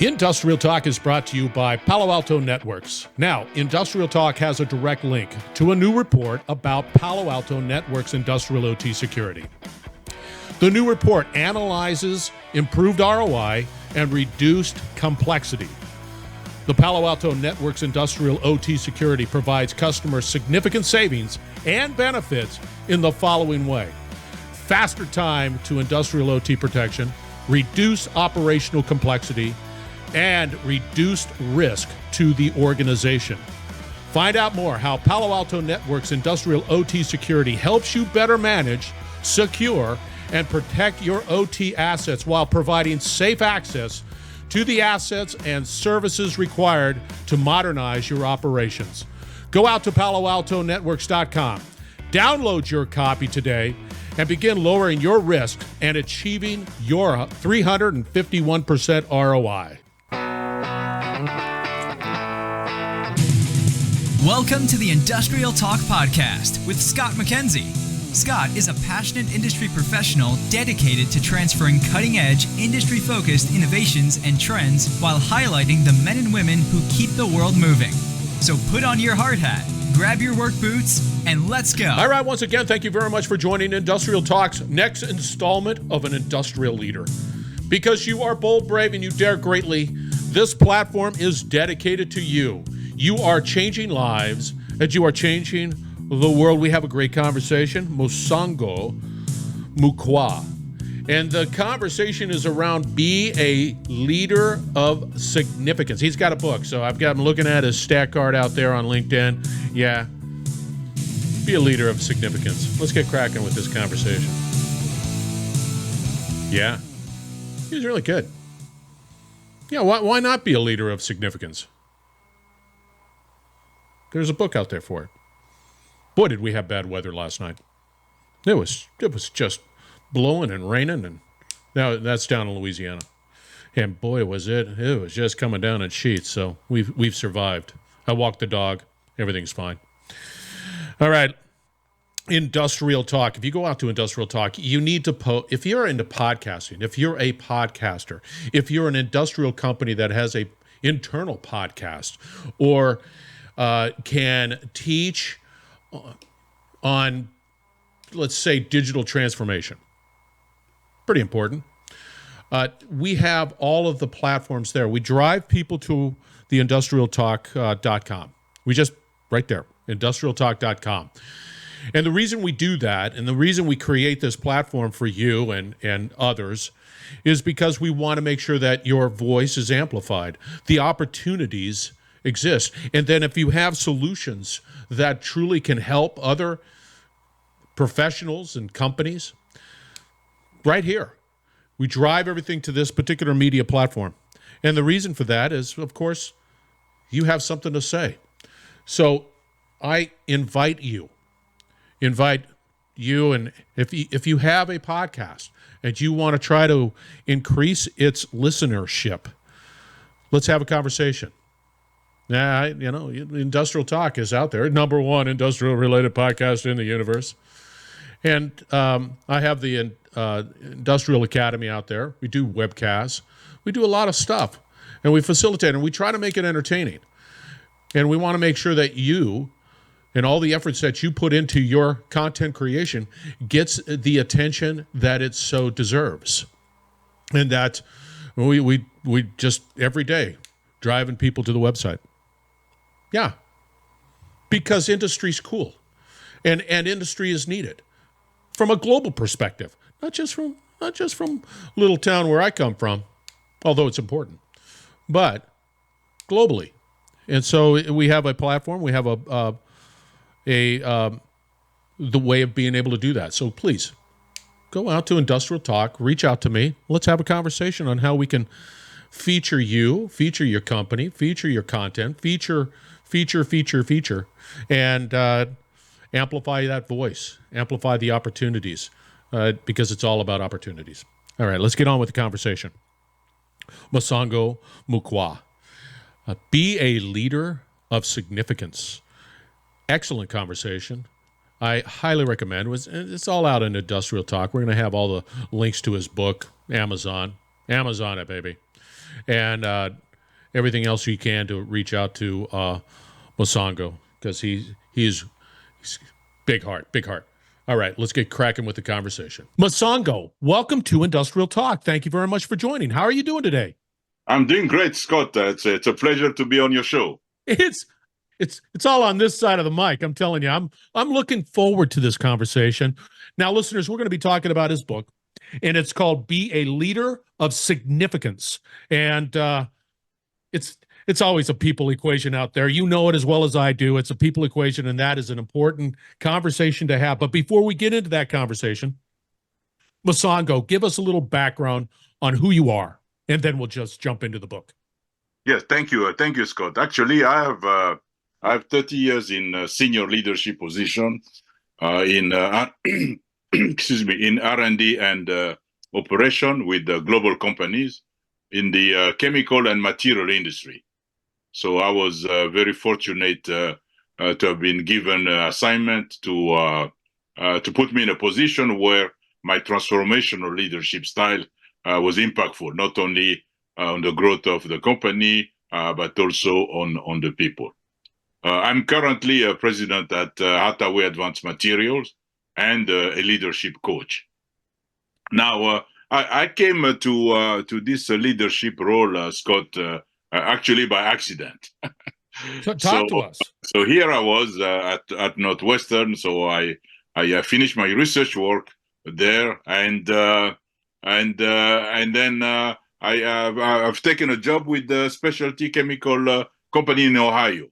Industrial Talk is brought to you by Palo Alto Networks. Now, Industrial Talk has a direct link to a new report about Palo Alto Networks industrial OT security. The new report analyzes improved ROI and reduced complexity. The Palo Alto Networks industrial OT security provides customers significant savings and benefits in the following way: faster time to industrial OT protection, reduced operational complexity, and reduced risk to the organization. Find out more how Palo Alto Networks industrial OT security helps you better manage, secure, and protect your OT assets while providing safe access to the assets and services required to modernize your operations. Go out to paloaltonetworks.com, download your copy today, and begin lowering your risk and achieving your 351% ROI. Welcome to the Industrial Talk Podcast with Scott MacKenzie. Scott is a passionate industry professional dedicated to transferring cutting-edge, industry-focused innovations and trends while highlighting the men and women who keep the world moving. So put on your hard hat, grab your work boots, and let's go. All right, once again, thank you very much for joining Industrial Talk's next installment of an industrial leader. Because you are bold, brave, and you dare greatly, this platform is dedicated to you. You are changing lives, and you are changing the world. We have a great conversation, Mosongo Moukwa. And the conversation is around be a leader of significance. He's got a book, so I've got him looking at his stat card out there on LinkedIn. Yeah, be a leader of significance. Let's get cracking with this conversation. Yeah, he's really good. Yeah, why not be a leader of significance? There's a book out there for it. Boy, did we have bad weather last night. It was just blowing and raining, and now that's down in Louisiana. And boy, was it was just coming down in sheets, so we've survived. I walked the dog. Everything's fine. All right. Industrial Talk. If you go out to Industrial Talk, you need to if you're into podcasting, if you're a podcaster, if you're an industrial company that has a internal podcast or can teach on, let's say, digital transformation. Pretty important. We have all of the platforms there. We drive people to the industrialtalk.com. We just, right there, industrialtalk.com. And the reason we do that, and the reason we create this platform for you and others, is because we want to make sure that your voice is amplified. The opportunities exist. And then if you have solutions that truly can help other professionals and companies, right here, we drive everything to this particular media platform. And the reason for that is, of course, you have something to say. So I invite you, and if you have a podcast and you want to try to increase its listenership, let's have a conversation. Yeah, Industrial Talk is out there, number one industrial-related podcast in the universe. And I have the Industrial Academy out there. We do webcasts. We do a lot of stuff. And we facilitate, and we try to make it entertaining. And we want to make sure that you and all the efforts that you put into your content creation gets the attention that it so deserves. And that we just every day driving people to the website. Yeah, because industry's cool, and industry is needed from a global perspective, not just from little town where I come from, although it's important, but globally. And so we have a platform, we have the way of being able to do that. So please go out to Industrial Talk, reach out to me. Let's have a conversation on how we can feature you, feature your company, feature your content, feature, and amplify that voice, amplify the opportunities, because it's all about opportunities. All right, let's get on with the conversation. Mosongo Moukwa, be a leader of significance. Excellent conversation. I highly recommend. It's all out in Industrial Talk. We're going to have all the links to his book, Amazon it, baby. and everything else you can to reach out to Mosongo, because he's big heart, big heart. All right, let's get cracking with the conversation. Mosongo, welcome to Industrial Talk. Thank you very much for joining. How are you doing today? I'm doing great, Scott. It's a pleasure to be on your show. It's all on this side of the mic. I'm telling you, I'm looking forward to this conversation. Now, listeners, we're going to be talking about his book, and it's called "Be a Leader of Significance." And it's always a people equation out there. You know it as well as I do. It's a people equation, and that is an important conversation to have. But before we get into that conversation, Mosongo, give us a little background on who you are, and then we'll just jump into the book. Yes, thank you, Scott. Actually, I have 30 years in senior leadership position in excuse me, in R&D and operation with global companies in the chemical and material industry. So I was very fortunate to have been given an assignment to put me in a position where my transformational leadership style was impactful, not only on the growth of the company, but also on the people. I'm currently a president at Hathaway Advanced Materials and a leadership coach. Now, I came to this leadership role, Scott, actually by accident. So talk to us. So here I was at Northwestern. So I finished my research work there, and then I've taken a job with the specialty chemical company in Ohio.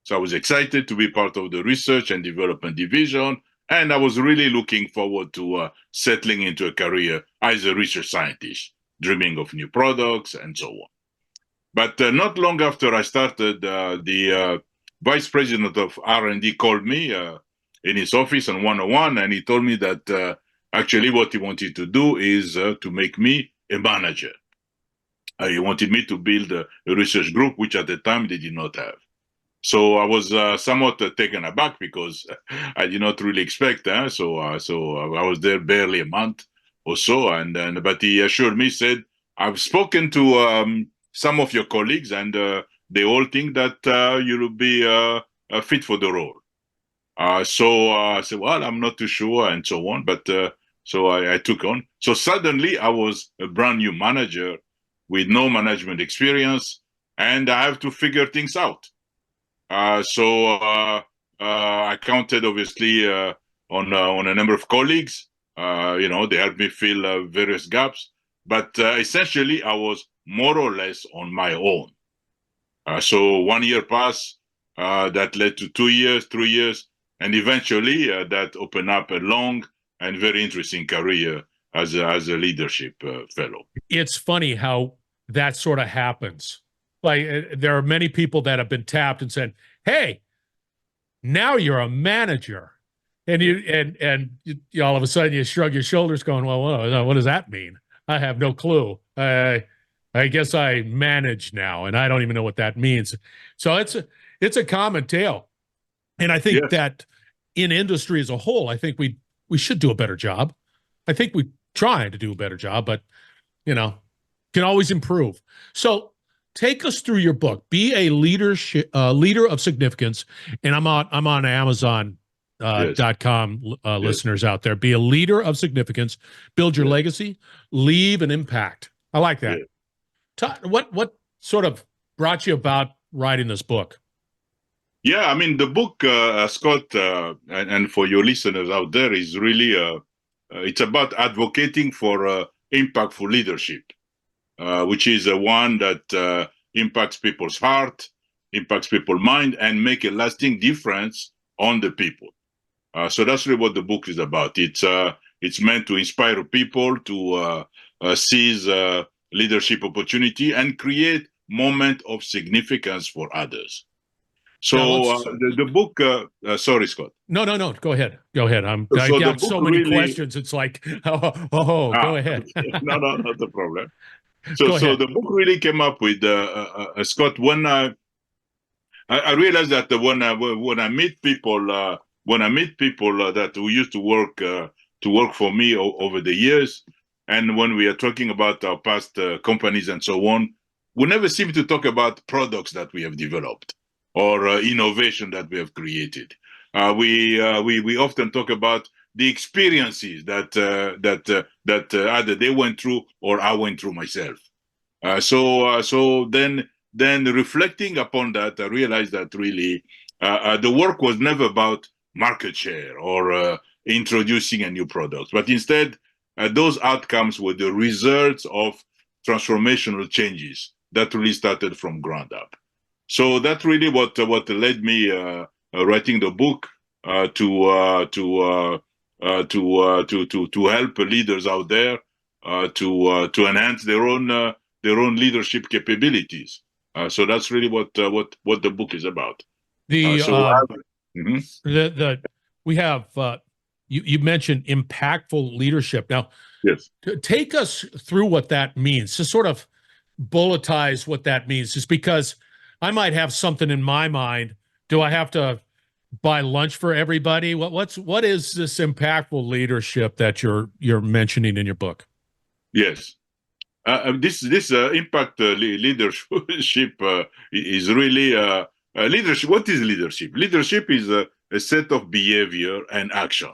So I was excited to be part of the research and development division, and I was really looking forward to settling into a career as a research scientist, dreaming of new products and so on. But not long after I started, the vice president of R&D called me in his office on 101, and he told me that actually what he wanted to do is to make me a manager. He wanted me to build a research group, which at the time they did not have. So I was somewhat taken aback because I did not really expect that. So I was there barely a month or so, but he assured me, said, "I've spoken to some of your colleagues, and they all think that you'll be fit for the role." So I said, "Well, I'm not too sure," and so on. But so I took on. So suddenly I was a brand new manager with no management experience, and I have to figure things out. So I counted obviously on a number of colleagues. They helped me fill various gaps, but essentially I was more or less on my own. So 1 year passed, that led to 2 years, 3 years, and eventually that opened up a long and very interesting career as a leadership fellow. It's funny how that sort of happens. Like there are many people that have been tapped and said, "Hey, now you're a manager," and you all of a sudden you shrug your shoulders, going, "Well, what does that mean? I have no clue. I guess I manage now, and I don't even know what that means." So it's a common tale, and I think that in industry as a whole, I think we should do a better job. I think we try to do a better job, but can always improve. So take us through your book, "Be a Leader of Significance," and I'm on Amazon. .com listeners out there. Be a leader of significance, build your legacy, leave an impact. I like that. What sort of brought you about writing this book? Yeah, I mean, the book, Scott, and for your listeners out there, is really it's about advocating for impactful leadership, which is one that impacts people's heart, impacts people's mind, and make a lasting difference on the people. So that's really what the book is about. It's meant to inspire people to seize leadership opportunity and create moment of significance for others. So the book, sorry, Scott. No. Go ahead. I got so many questions. It's like, go ahead. No, not a problem. So the book really came up with Scott. When I realized that when I meet people that who used to work for me over the years, and when we are talking about our past companies and so on, we never seem to talk about products that we have developed or innovation that we have created. We often talk about the experiences that either they went through or I went through myself. So then reflecting upon that, I realized that really the work was never about market share or introducing a new product, but instead those outcomes were the results of transformational changes that really started from ground up. So that's really what led me writing the book to help leaders out there to enhance their own leadership capabilities. So that's really what the book is about. The Mhm. we have you mentioned impactful leadership. Now, Yes. take us through what that means. To sort of bulletize what that means, just because I might have something in my mind. Do I have to buy lunch for everybody? What is this impactful leadership that you're mentioning in your book? Yes. This impact leadership is really leadership. What is leadership? Leadership is a set of behavior and action.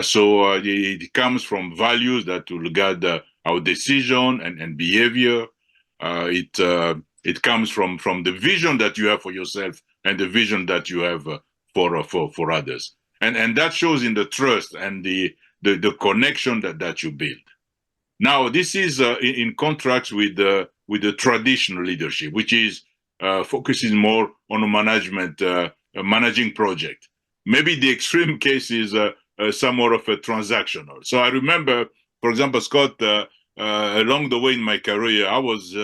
So it comes from values that will guide our decision and behavior. It comes from the vision that you have for yourself and the vision that you have for others, and that shows in the trust and the connection that you build. Now, this is in contrast with the traditional leadership, which is focusing more on a managing project. Maybe the extreme case is somewhat of a transactional. So I remember, for example, Scott, along the way in my career, I was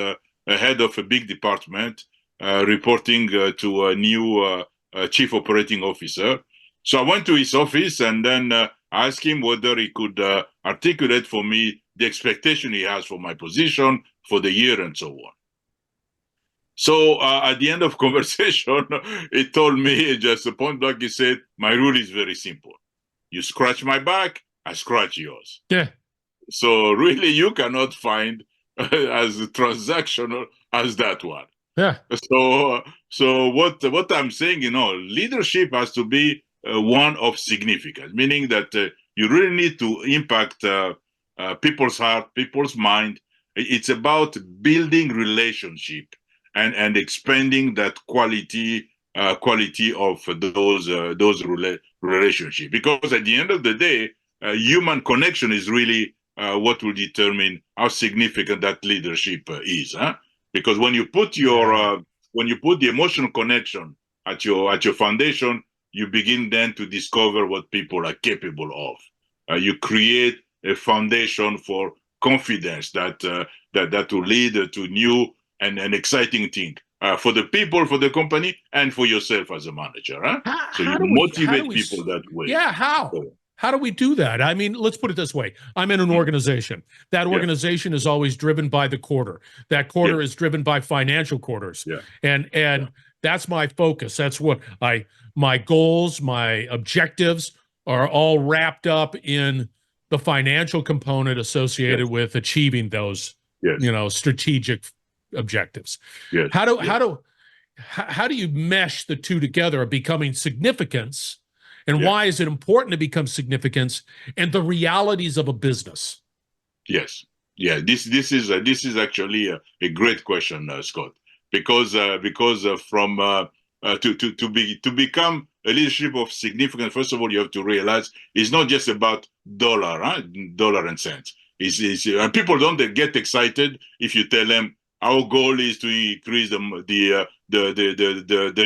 head of a big department, reporting to a new chief operating officer. So I went to his office and then asked him whether he could articulate for me the expectation he has for my position for the year and so on. So at the end of conversation, he told me just a point blank, he said, my rule is very simple. You scratch my back, I scratch yours. Yeah. So really you cannot find as transactional as that one. Yeah. So what I'm saying, leadership has to be one of significance, meaning that you really need to impact people's heart, people's mind. It's about building relationship and expanding that quality of those relationships. Because at the end of the day, human connection is really what will determine how significant that leadership is. Huh? Because when you put the emotional connection at your foundation, you begin then to discover what people are capable of. You create a foundation for confidence that will lead to new and exciting thing for the people, for the company, and for yourself as a manager. Huh? So you motivate people that way. Yeah, how? How do we do that? I mean, let's put it this way. I'm in an organization. That organization is always driven by the quarter. That quarter is driven by financial quarters. Yeah. And that's my focus. That's what my goals, my objectives are all wrapped up in the financial component associated with achieving those, strategic objectives. Yes. How do you mesh the two together of becoming significance? And why is it important to become significance and the realities of a business? Yes. Yeah. This is actually a great question, Scott, because from to become a leadership of significance, first of all, you have to realize it's not just about dollar and cents. People don't get excited if you tell them our goal is to increase the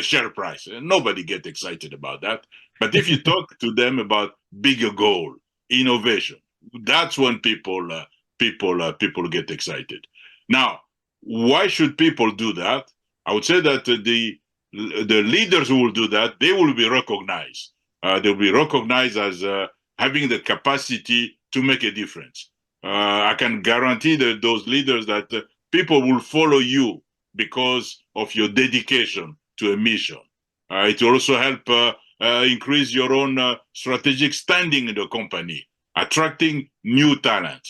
share price. Nobody gets excited about that. But if you talk to them about bigger goal, innovation, that's when people get excited. Now, why should people do that? I would say that the leaders who will do that, they will be recognized. They'll be recognized as having the capacity to make a difference. I can guarantee that those leaders that people will follow you because of your dedication to a mission. It will also help increase your own strategic standing in the company, attracting new talent.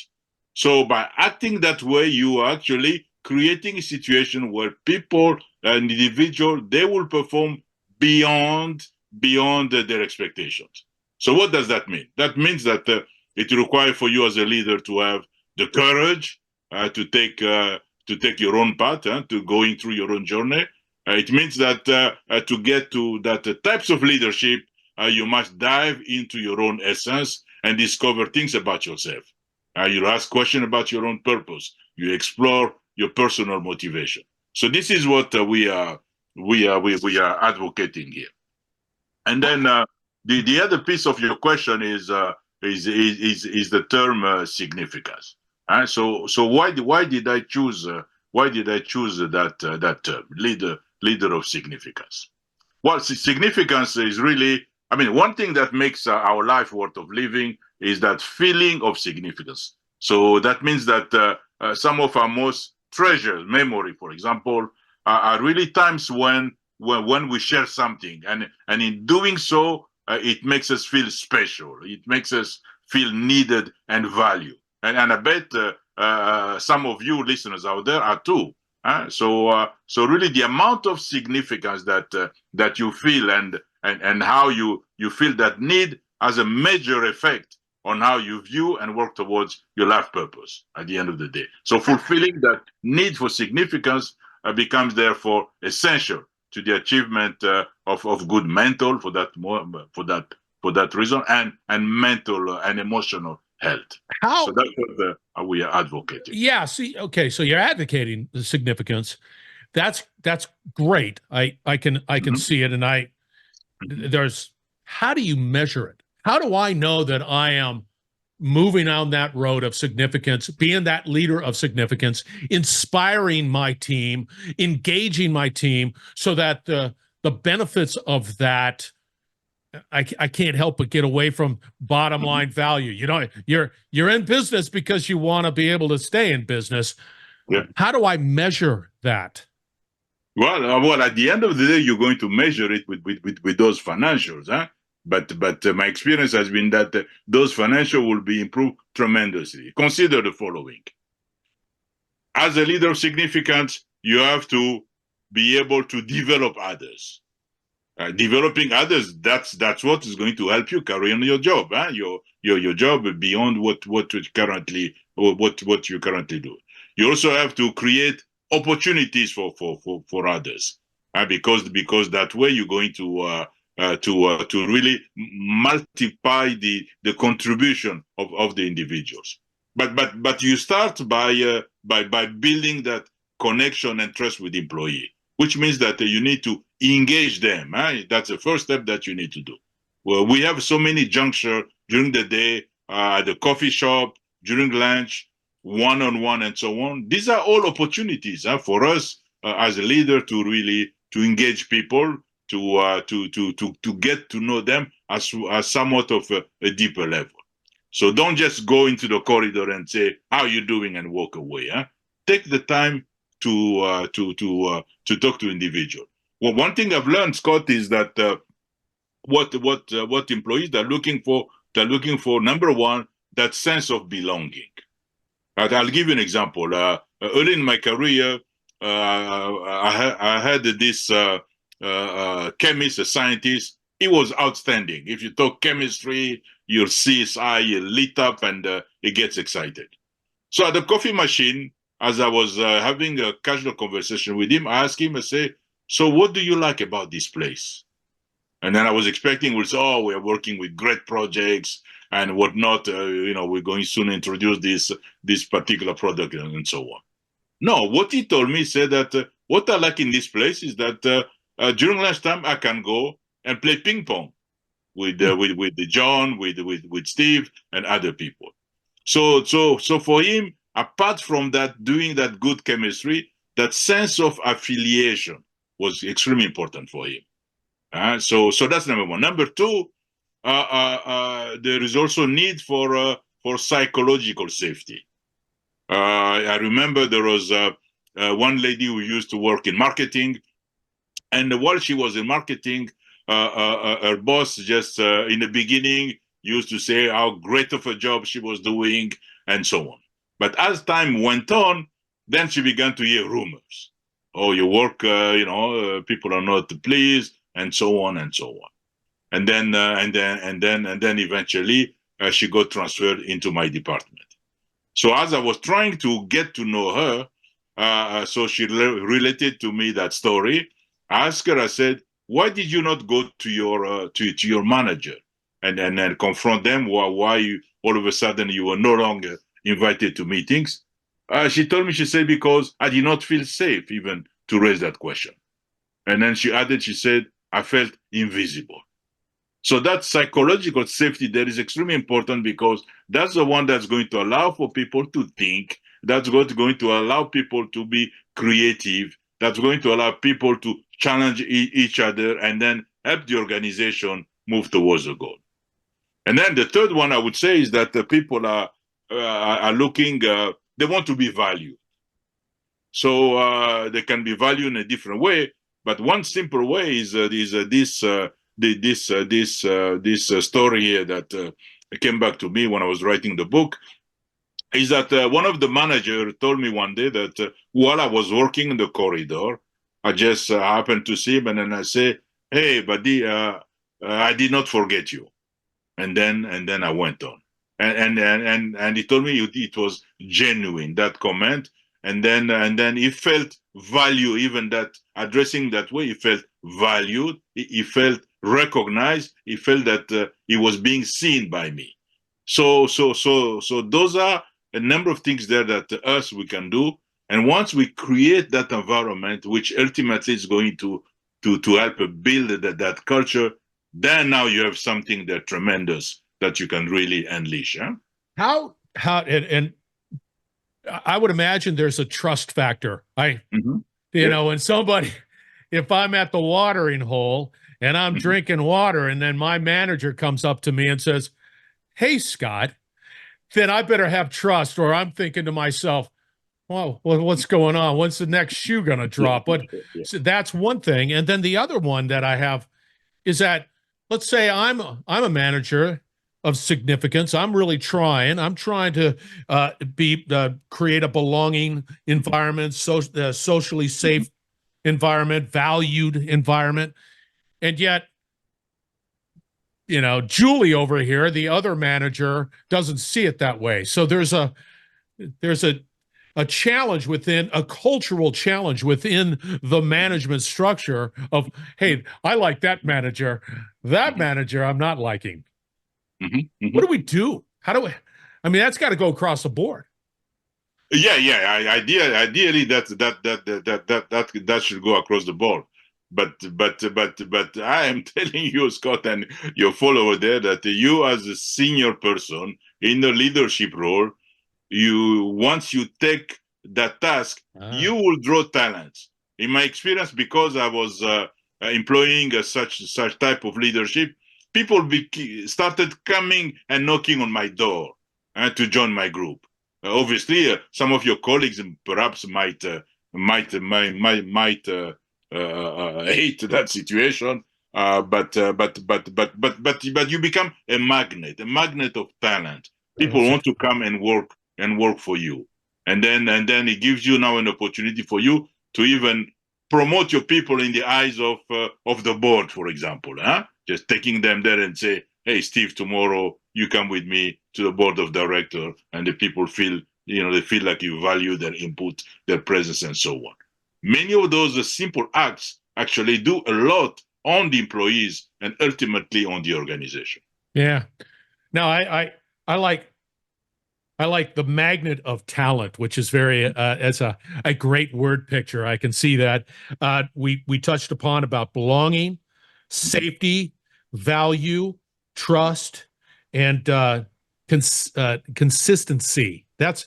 So by acting that way, you are actually creating a situation where people, an individual, they will perform beyond their expectations. So what does that mean? That means that it requires for you as a leader to have the courage to take your own path, to going through your own journey. It means that to get to that types of leadership, you must dive into your own essence and discover things about yourself. You ask questions about your own purpose. You explore your personal motivation. So this is what we are advocating here. And then the other piece of your question is the term significance. So why did I choose that term, leader of significance? Well, significance is really, I mean, one thing that makes our life worth of living is that feeling of significance. So that means that some of our most treasured memory, for example, are really times when we share something, and in doing so, it makes us feel special. It makes us feel needed and valued. And I bet some of you listeners out there are too. So really, the amount of significance that you feel and how you feel that need has a major effect on how you view and work towards your life purpose at the end of the day. So fulfilling that need for significance becomes therefore essential to the achievement of good mental for that reason and mental and emotional health. How? So that's what we are advocating. Yeah. See. Okay. So you're advocating the significance. That's great. I can see it, and there's, how do you measure it? How do I know that I am moving on that road of significance, being that leader of significance, inspiring my team, engaging my team, so that the benefits of that, I can't help but get away from bottom line value. You know, you're in business because you want to be able to stay in business. Yeah. How do I measure that? Well, at the end of the day, you're going to measure it with those financials, huh? But my experience has been that those financials will be improved tremendously. Consider the following: as a leader of significance, you have to be able to develop others. Developing others, that's what is going to help you carry on your job, huh? Your job beyond what you currently do. You also have to create opportunities for others, because that way you're going to really multiply the contribution of the individuals. But you start by building that connection and trust with the employee, which means that you need to engage them. That's the first step that you need to do. Well, we have so many junctures during the day, at the coffee shop, during lunch, one-on-one, and so on. These are all opportunities for us as a leader to really to engage people, to get to know them as somewhat of a deeper level. So don't just go into the corridor and say, "How are you doing?" and walk away. Take the time to talk to individual. Well, one thing I've learned, Scott, is that what employees are looking for. They're looking for, number one, that sense of belonging. I'll give you an example. Early in my career, I had this chemist, a scientist. He was outstanding. If you talk chemistry, your CSI lit up and he gets excited. So at the coffee machine, as I was having a casual conversation with him, I asked him, I say, "So what do you like about this place?" And then I was expecting, we'll say, "Oh, we're working with great projects and whatnot. We're going to soon introduce this particular product and so on." No, what he told me, said that what I like in this place is that during lunchtime I can go and play ping pong with John, with Steve, and other people. So for him, apart from that, doing that good chemistry, that sense of affiliation was extremely important for him. So that's number one. Number two, there is also need for psychological safety. I remember there was one lady who used to work in marketing, and while she was in marketing, her boss just in the beginning used to say how great of a job she was doing and so on. But as time went on, then she began to hear rumors. Oh, your work, people are not pleased, and so on and so on. And then eventually she got transferred into my department. So as I was trying to get to know her, so she related to me that story. I asked her, I said, why did you not go to your to your manager and confront them why you, all of a sudden you were no longer invited to meetings? She told me, she said, because I did not feel safe even to raise that question. And then she added, she said, I felt invisible. So that psychological safety there is extremely important, because that's the one that's going to allow for people to think, that's going to allow people to be creative, that's going to allow people to challenge each other and then help the organization move towards a goal. And then the third one I would say is that the people are looking, they want to be valued. So they can be valued in a different way, but one simple way is this story here that came back to me when I was writing the book, is that one of the managers told me one day that while I was working in the corridor, I just happened to see him, and then I say, "Hey, buddy, I did not forget you." And then I went on, and he told me it was genuine, that comment. And then he felt value, even that addressing that way, he felt valued, he felt recognized, he felt that he was being seen by me. So those are a number of things there that we can do. And once we create that environment, which ultimately is going to help build that culture, then now you have something that tremendous that you can really unleash. Huh? How and I would imagine there's a trust factor. When somebody, if I'm at the watering hole and I'm drinking water, and then my manager comes up to me and says, "Hey, Scott," then I better have trust, or I'm thinking to myself, well, what's going on? When's the next shoe going to drop? But so that's one thing. And then the other one that I have is that, let's say I'm a manager of significance. I'm really trying. I'm trying to create a belonging environment, socially safe environment, valued environment. And yet, Julie over here, the other manager, doesn't see it that way. So there's a challenge within, a cultural challenge within the management structure of, hey, I like that manager. That manager I'm not liking. What do we do? How do we? I mean, that's got to go across the board. Yeah. Ideally, that should go across the board. But I am telling you, Scott, and your follower there, that you, as a senior person in a leadership role, once you take that task, you will draw talents. In my experience, because I was employing such type of leadership, people started coming and knocking on my door to join my group. Obviously, some of your colleagues perhaps might hate that situation, but you become a magnet of talent. People want to come and work for you, and then it gives you now an opportunity for you to even promote your people in the eyes of the board, for example. Just taking them there and say, "Hey, Steve, tomorrow you come with me to the board of directors," and the people feel, they feel like you value their input, their presence, and so on. Many of those simple acts actually do a lot on the employees and ultimately on the organization. Yeah. Now, I like the magnet of talent, which is very it's a great word picture. I can see that. We touched upon about belonging, safety, value, trust, and consistency. That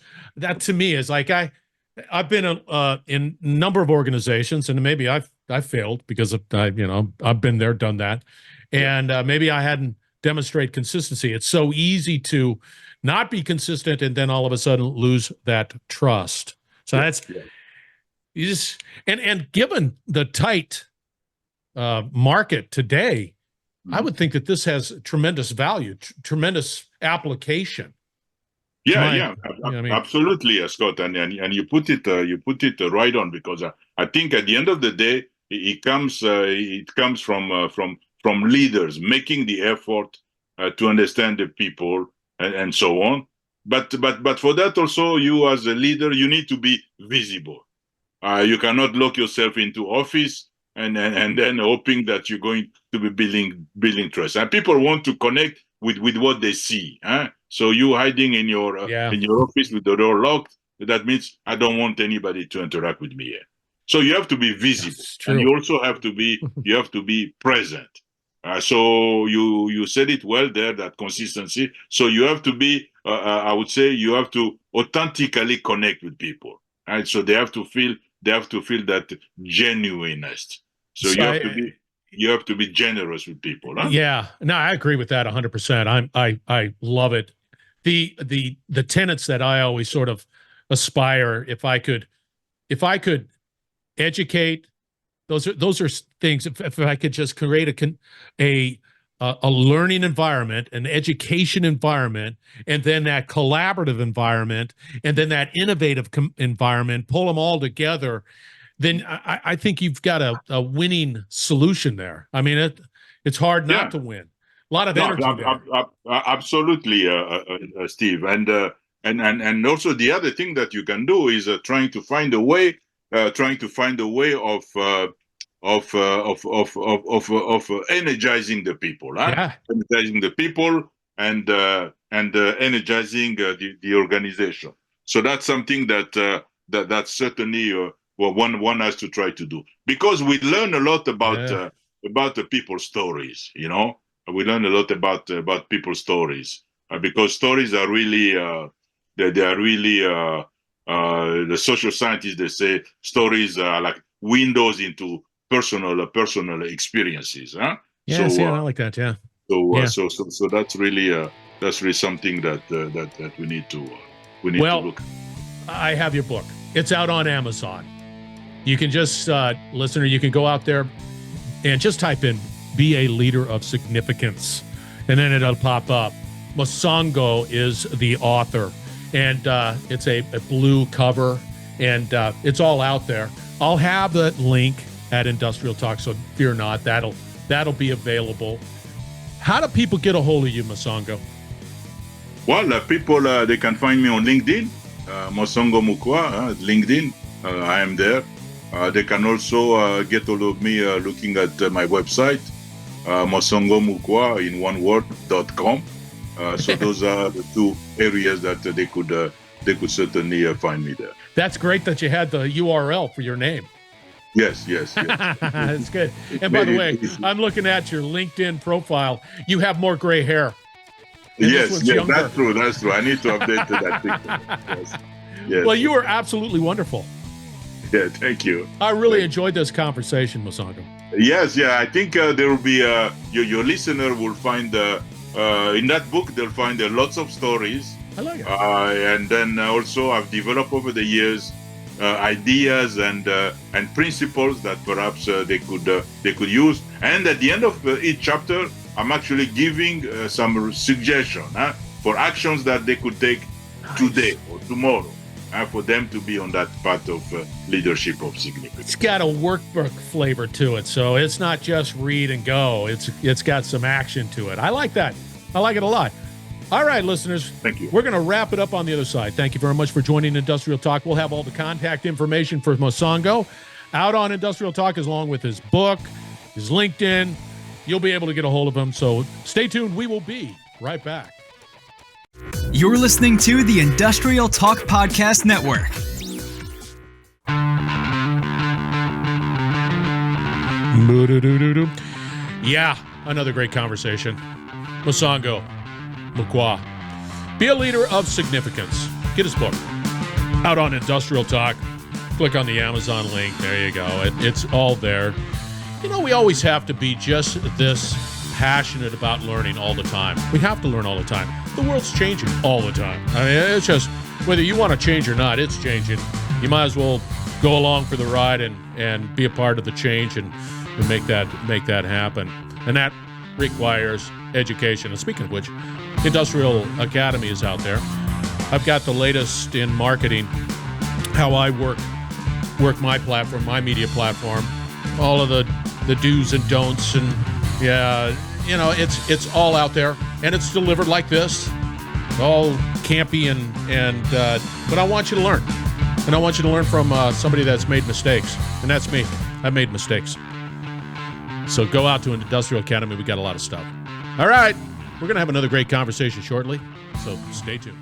to me is like, I've been in a number of organizations, and maybe I've failed because I've been there, done that, and maybe I hadn't demonstrated consistency. It's so easy to not be consistent and then all of a sudden lose that trust. So you just, and given the tight market today, I would think that this has tremendous value, tremendous application. Absolutely, Scott, and you put it right on, because I think at the end of the day, it comes from leaders making the effort to understand the people and so on. But for that also, you as a leader, you need to be visible. You cannot lock yourself into office and then hoping that you're going to be building trust. And people want to connect with what they see. So you hiding in your office with the door locked, that means I don't want anybody to interact with me here. So you have to be visible, and you also have to be present. So you said it well there, that consistency. So you have to be, I would say, you have to authentically connect with people, right? So they have to feel that genuineness. So you have to be generous with people. Huh? Yeah, no, I agree with that 100%. I love it. The tenets that I always sort of aspire, if I could educate, those are things. If I could just create a learning environment, an education environment, and then that collaborative environment, and then that innovative environment, pull them all together, then I think you've got a winning solution there. I mean, it's hard not to win. A lot of energy there. Absolutely, Steve. And also the other thing that you can do is trying to find a way of energizing the people, energizing the people, and energizing the organization. So that's something that's certainly one has to try to do, because we learn a lot about the people's stories. We learn a lot about people's stories, because stories are really they are really the social scientists, they say stories are like windows into personal experiences. I like that. Yeah. So that's really something that we need to look. I have your book. It's out on Amazon. You can just listener, you can go out there and just type in "Be a Leader of Significance," and then it'll pop up. Mosongo is the author, and it's a blue cover, and it's all out there. I'll have that link at Industrial Talk, so fear not. That'll be available. How do people get a hold of you, Mosongo? Well, people they can find me on LinkedIn, Mosongo Moukwa, LinkedIn. I am there. They can also get hold of me looking at my website, Mosongo Moukwa in one word.com. So those are the two areas that they could certainly find me there. That's great that you had the URL for your name. Yes. That's good. And by the way, I'm looking at your LinkedIn profile. You have more gray hair. Yes, that's true. I need to update that picture. Yes. Well, you were absolutely wonderful. Yeah, thank you. I really enjoyed this conversation, Mosongo. Yes, there will be your listener will find in that book they'll find lots of stories. I like it. And then also I've developed over the years ideas and principles that perhaps they could use. And at the end of each chapter, I'm actually giving some suggestions for actions that they could take today or tomorrow. For them to be on that path of leadership of significance. It's got a workbook flavor to it, so it's not just read and go. It's got some action to it. I like that. I like it a lot. All right, listeners. Thank you. We're going to wrap it up on the other side. Thank you very much for joining Industrial Talk. We'll have all the contact information for Mosongo out on Industrial Talk, along with his book, his LinkedIn. You'll be able to get a hold of him, so stay tuned. We will be right back. You're listening to the Industrial Talk Podcast Network. Yeah, another great conversation. Mosongo Moukwa. Be a leader of significance. Get his book out on Industrial Talk. Click on the Amazon link. There you go. It's all there. We always have to be just this passionate about learning all the time. We have to learn all the time. The world's changing all the time. I mean, it's just whether you want to change or not, it's changing. You might as well go along for the ride and be a part of the change and make that happen. And that requires education. And speaking of which, Industrial Academy is out there. I've got the latest in marketing, how I work my platform, my media platform, all of the do's and don'ts, and it's all out there, and it's delivered like this, all campy but I want you to learn, and I want you to learn from somebody that's made mistakes, and that's me. I made mistakes. So go out to an Industrial Academy. We got a lot of stuff. All right, we're gonna have another great conversation shortly, so stay tuned.